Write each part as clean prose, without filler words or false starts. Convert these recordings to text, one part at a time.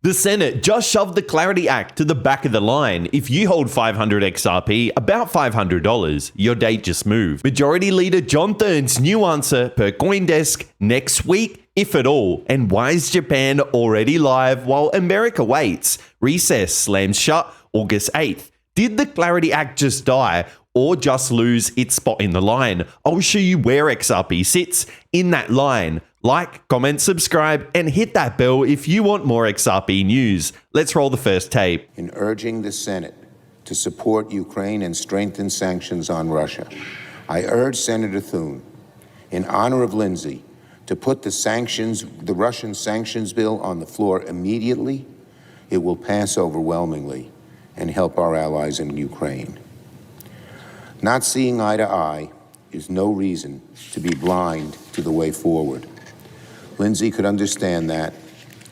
The Senate just shoved the Clarity Act to the back of the line. If you hold 500 XRP, about $500, your date just moved. Majority Leader John Thune's new answer per CoinDesk next week, if at all. And why is Japan already live while America waits? Recess slams shut August 8th. Did the Clarity Act just die or just lose its spot in the line? I'll show you where XRP sits in that line. Like, comment, subscribe, and hit that bell if you want more XRP news. Let's roll the first tape. In urging the Senate to support Ukraine and strengthen sanctions on Russia, I urge Senator Thune, in honor of Lindsey, to put the Russian sanctions bill on the floor immediately. It will pass overwhelmingly and help our allies in Ukraine. Not seeing eye to eye is no reason to be blind to the way forward. Lindsey could understand that.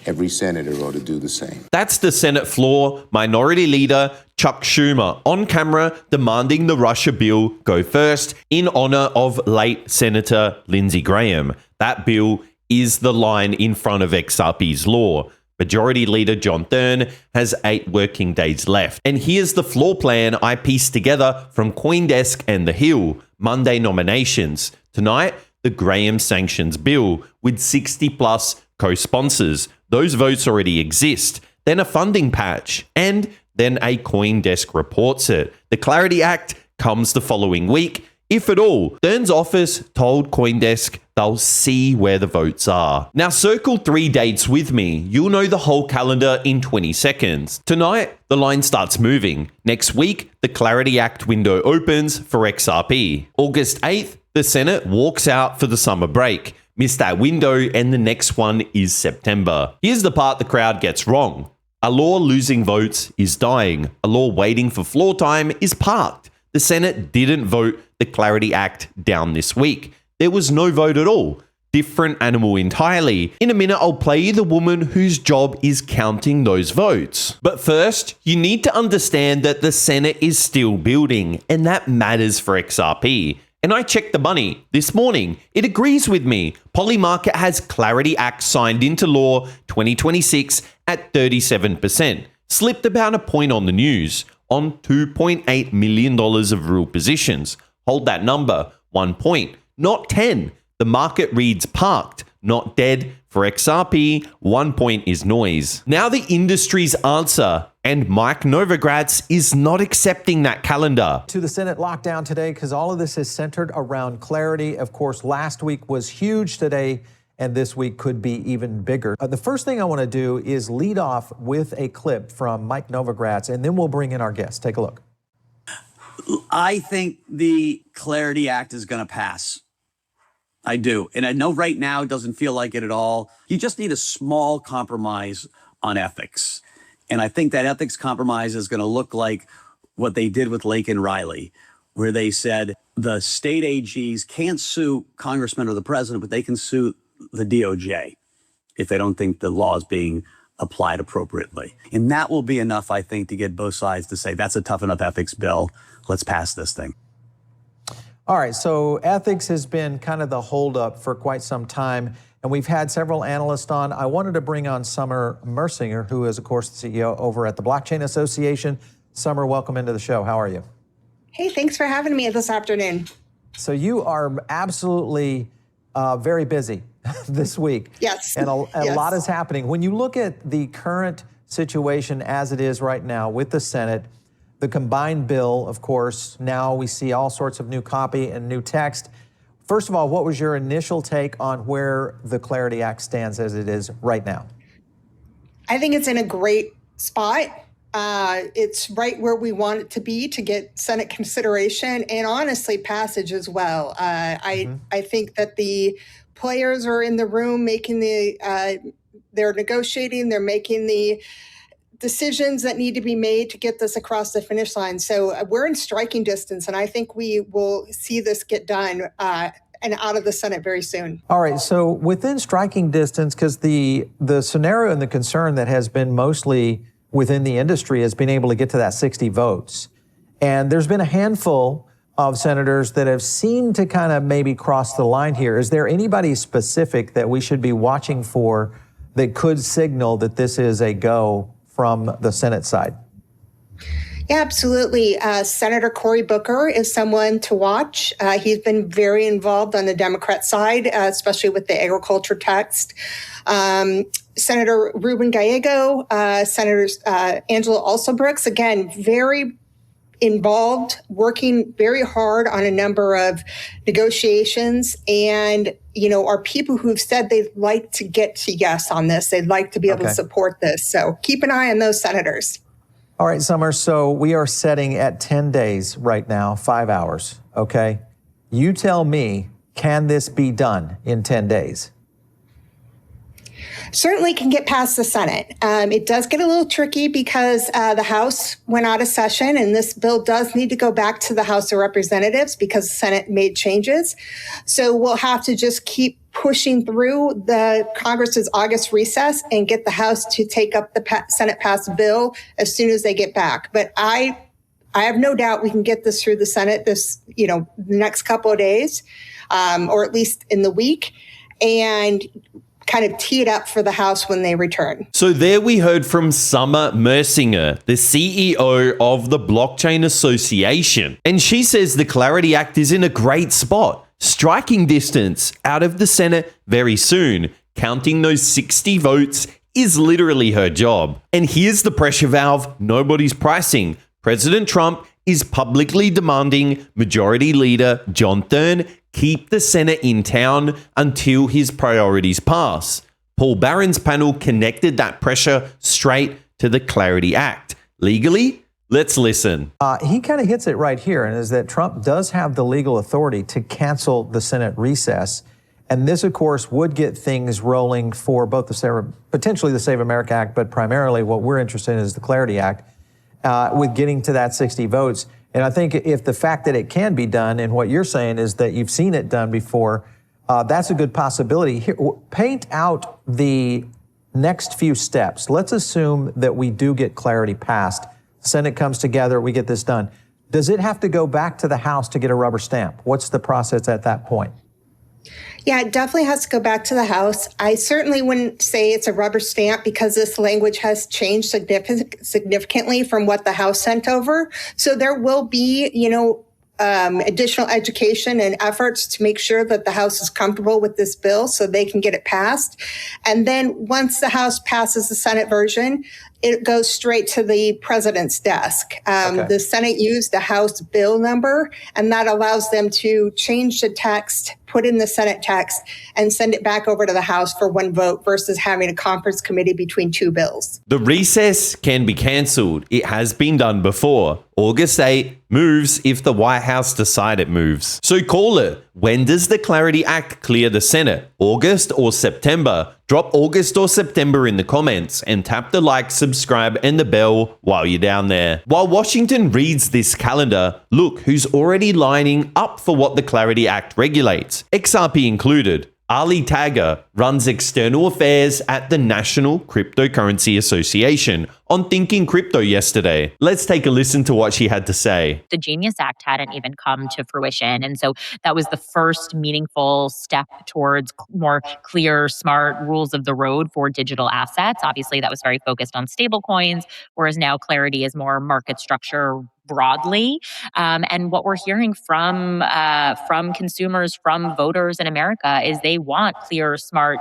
Every senator ought to do the same. That's the Senate floor, Minority Leader Chuck Schumer on camera demanding the Russia bill go first in honor of late Senator Lindsey Graham. That bill is the line in front of XRP's law. Majority Leader John Thune has 8 working days left. And here's the floor plan I pieced together from CoinDesk and The Hill. Monday nominations. Tonight, the Graham sanctions bill with 60 plus co-sponsors. Those votes already exist. Then a funding patch, and then a CoinDesk reports it. The Clarity Act comes the following week, if at all. Thune's office told CoinDesk they'll see where the votes are. Now circle 3 dates with me. You'll know the whole calendar in 20 seconds. Tonight, the line starts moving. Next week, the Clarity Act window opens for XRP. August 8th, the Senate walks out for the summer break. Miss that window and the next one is September. Here's the part the crowd gets wrong. A law losing votes is dying. A law waiting for floor time is parked. The Senate didn't vote the Clarity Act down this week. There was no vote at all. Different animal entirely. In a minute, I'll play you the woman whose job is counting those votes. But first, you need to understand that the Senate is still building, and that matters for XRP. And I checked the money this morning. It agrees with me. Polymarket has Clarity Act signed into law 2026 at 37%. Slipped about a point on the news on $2.8 million of real positions. Hold that number, 1 point, not 10. The market reads parked, not dead. For XRP, 1 point is noise. Now the industry's answer, and Mike Novogratz is not accepting that calendar. To the Senate lockdown today, because all of this is centered around clarity. Of course, last week was huge today, and this week could be even bigger. The first thing I want to do is lead off with a clip from Mike Novogratz, and then we'll bring in our guest. Take a look. I think the Clarity Act is going to pass. I do. And I know right now it doesn't feel like it at all. You just need a small compromise on ethics. And I think that ethics compromise is going to look like what they did with Lake and Riley, where they said the state AGs can't sue congressmen or the president, but they can sue the DOJ if they don't think the law is being applied appropriately. And that will be enough, I think, to get both sides to say that's a tough enough ethics bill. Let's pass this thing. All right, so ethics has been kind of the holdup for quite some time, and we've had several analysts on. I wanted to bring on Summer Mersinger, who is, of course, the CEO over at the Blockchain Association. Summer, welcome into the show. How are you? Hey, thanks for having me this afternoon. So you are absolutely very busy this week. Yes. And a yes. lot is happening. When you look at the current situation as it is right now with the Senate, the combined bill, of course, now we see all sorts of new copy and new text. First of all, what was your initial take on where the Clarity Act stands as it is right now? I think it's in a great spot. It's right where we want it to be to get Senate consideration and honestly passage as well. I think that the players are in the room making they're negotiating, they're making the decisions that need to be made to get this across the finish line. So we're in striking distance, and I think we will see this get done and out of the Senate very soon. All right, so within striking distance, because the scenario and the concern that has been mostly within the industry has been able to get to that 60 votes. And there's been a handful of senators that have seemed to kind of maybe cross the line here. Is there anybody specific that we should be watching for that could signal that this is a go from the Senate side? Yeah, absolutely. Senator Cory Booker is someone to watch. He's been very involved on the Democrat side, especially with the agriculture text. Senator Ruben Gallego, Senators Angela Alsobrooks, again, very involved, working very hard on a number of negotiations, and are people who've said they'd like to get to yes on this. They'd like to be able to support this. So keep an eye on those senators. All right, Summer, so we are setting at 10 days right now, 5 hours, okay? You tell me, can this be done in 10 days? Certainly can get past the Senate. It does get a little tricky because the House went out of session, and this bill does need to go back to the House of Representatives because the Senate made changes. So we'll have to just keep pushing through the Congress's August recess and get the House to take up the Senate passed bill as soon as they get back. But I have no doubt we can get this through the Senate the next couple of days, or at least in the week, and kind of tee it up for the House when they return. So there we heard from Summer Mersinger, the CEO of the Blockchain Association. And she says the Clarity Act is in a great spot, striking distance out of the Senate very soon. Counting those 60 votes is literally her job. And here's the pressure valve nobody's pricing. President Trump is publicly demanding Majority Leader John Thune keep the Senate in town until his priorities pass. Paul Barron's panel connected that pressure straight to the Clarity Act. Legally, let's listen. He kind of hits it right here, and is that Trump does have the legal authority to cancel the Senate recess. And this, of course, would get things rolling for both potentially the Save America Act, but primarily what we're interested in is the Clarity Act, with getting to that 60 votes. And I think if the fact that it can be done, and what you're saying is that you've seen it done before, that's a good possibility. Here, paint out the next few steps. Let's assume that we do get clarity passed. Senate comes together, we get this done. Does it have to go back to the House to get a rubber stamp? What's the process at that point? Yeah, it definitely has to go back to the House. I certainly wouldn't say it's a rubber stamp because this language has changed significantly from what the House sent over. So there will be, additional education and efforts to make sure that the House is comfortable with this bill so they can get it passed. And then once the House passes the Senate version, it goes straight to the president's desk. The Senate used the House bill number, and that allows them to change the text, put in the Senate text, and send it back over to the House for one vote versus having a conference committee between two bills. The recess can be cancelled. It has been done before. August 8 moves if the White House decide it moves. So call it. When does the Clarity Act clear the Senate? August or September? Drop August or September in the comments and tap the like, subscribe, and the bell while you're down there. While Washington reads this calendar, look who's already lining up for what the Clarity Act regulates. XRP included. Ali Tagger runs external affairs at the National Cryptocurrency Association on Thinking Crypto yesterday. Let's take a listen to what she had to say. The Genius Act hadn't even come to fruition. And so that was the first meaningful step towards more clear, smart rules of the road for digital assets. Obviously, that was very focused on stablecoins, whereas now Clarity is more market structure broadly. And what we're hearing from consumers, from voters in America is they want clear, smart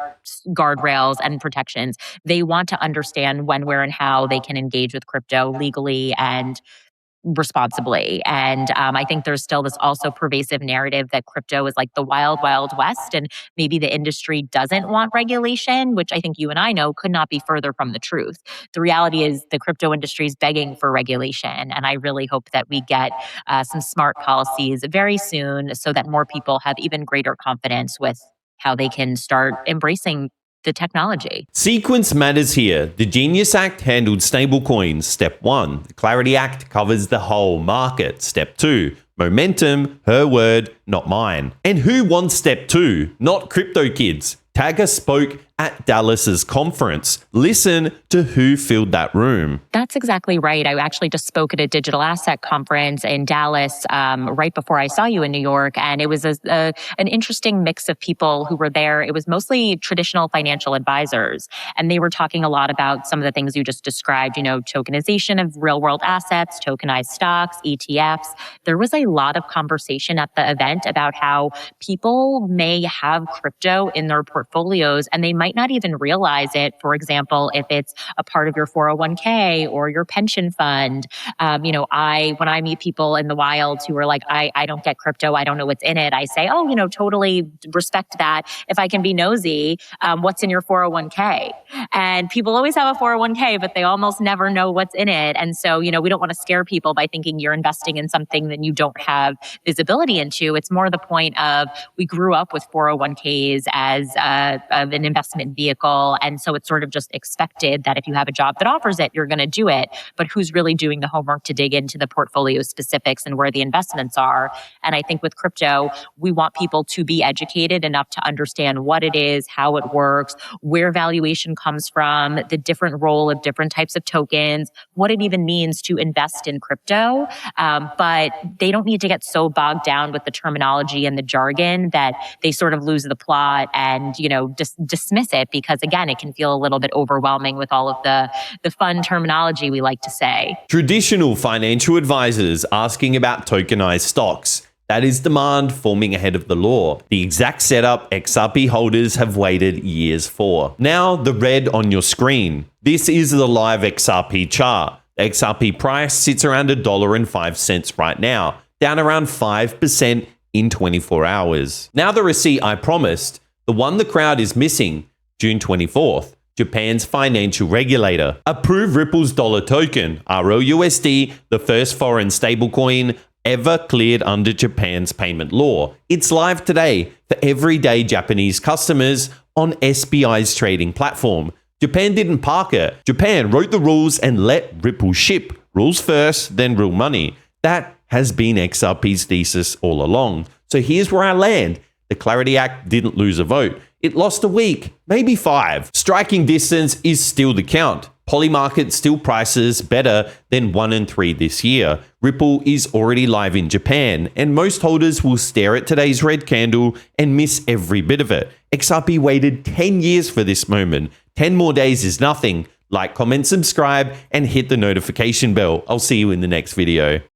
guardrails and protections. They want to understand when, where, and how they can engage with crypto legally and responsibly. And I think there's still this also pervasive narrative that crypto is like the wild, wild west, and maybe the industry doesn't want regulation, which I think you and I know could not be further from the truth. The reality is the crypto industry is begging for regulation, and I really hope that we get some smart policies very soon so that more people have even greater confidence with how they can start embracing the technology. Sequence matters here. The Genius Act handled stablecoins. Step 1. The Clarity Act covers the whole market. Step 2. Momentum, her word, not mine. And who wants step 2? Not crypto kids. Tagger spoke at Dallas's conference. Listen to who filled that room. That's exactly right. I actually just spoke at a digital asset conference in Dallas right before I saw you in New York, and it was an interesting mix of people who were there. It was mostly traditional financial advisors, and they were talking a lot about some of the things you just described, tokenization of real-world assets, tokenized stocks, ETFs. There was a lot of conversation at the event about how people may have crypto in their portfolios and they might not even realize it. For example, if it's a part of your 401k or your pension fund. When I meet people in the wild who are like, I don't get crypto, I don't know what's in it, I say, totally respect that. If I can be nosy, what's in your 401k? And people always have a 401k, but they almost never know what's in it. And so, we don't want to scare people by thinking you're investing in something that you don't have visibility into. It's more the point of we grew up with 401ks as an investment vehicle. And so it's sort of just expected that if you have a job that offers it, you're going to do it. But who's really doing the homework to dig into the portfolio specifics and where the investments are? And I think with crypto, we want people to be educated enough to understand what it is, how it works, where valuation comes from, the different role of different types of tokens, what it even means to invest in crypto. But they don't need to get so bogged down with the terminology and the jargon that they sort of lose the plot and, dismiss it, because again, it can feel a little bit overwhelming with all of the fun terminology we like to say. Traditional financial advisors asking about tokenized stocks. That is demand forming ahead of the law. The exact setup XRP holders have waited years for. Now, the red on your screen. This is the live XRP chart. The XRP price sits around $1.05 right now, down around 5% in 24 hours. Now the receipt I promised, the one the crowd is missing, June 24th. Japan's financial regulator approved Ripple's dollar token, RLUSD, the first foreign stablecoin ever cleared under Japan's payment law. It's live today for everyday Japanese customers on SBI's trading platform. Japan didn't park it. Japan wrote the rules and let Ripple ship. Rules first, then real money. That has been XRP's thesis all along. So here's where I land. The Clarity Act didn't lose a vote. It lost a week, maybe 5. Striking distance is still the count. Polymarket still prices better than 1 in 3 this year. Ripple is already live in Japan, and most holders will stare at today's red candle and miss every bit of it. XRP waited 10 years for this moment. 10 more days is nothing. Like, comment, subscribe, and hit the notification bell. I'll see you in the next video.